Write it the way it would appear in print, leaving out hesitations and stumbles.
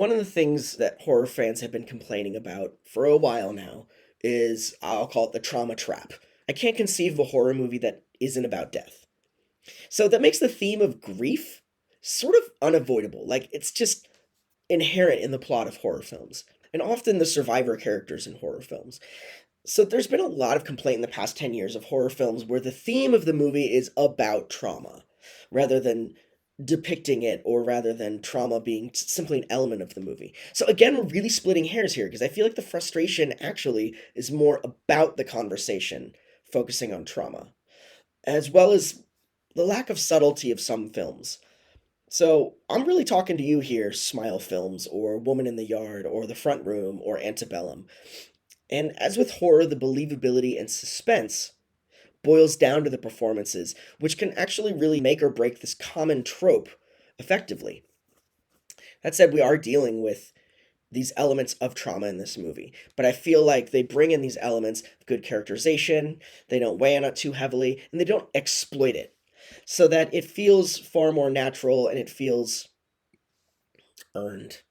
one of the things that horror fans have been complaining about for a while now is, I'll call it the trauma trap. I can't conceive of a horror movie that isn't about death. So that makes the theme of grief sort of unavoidable. Like, it's just inherent in the plot of horror films, and often the survivor characters in horror films. So there's been a lot of complaint in the past 10 years of horror films where the theme of the movie is about trauma rather than depicting it, or rather than trauma being simply an element of the movie. So again, we're really splitting hairs here because I feel like the frustration actually is more about the conversation focusing on trauma, as well as the lack of subtlety of some films. So I'm really talking to you here, Smile Films, or Woman in the Yard, or The Front Room, or Antebellum. And as with horror, the believability and suspense boils down to the performances, which can actually really make or break this common trope effectively. That said, we are dealing with these elements of trauma in this movie, but I feel like they bring in these elements of good characterization, they don't weigh on it too heavily, and they don't exploit it, so that it feels far more natural and it feels earned.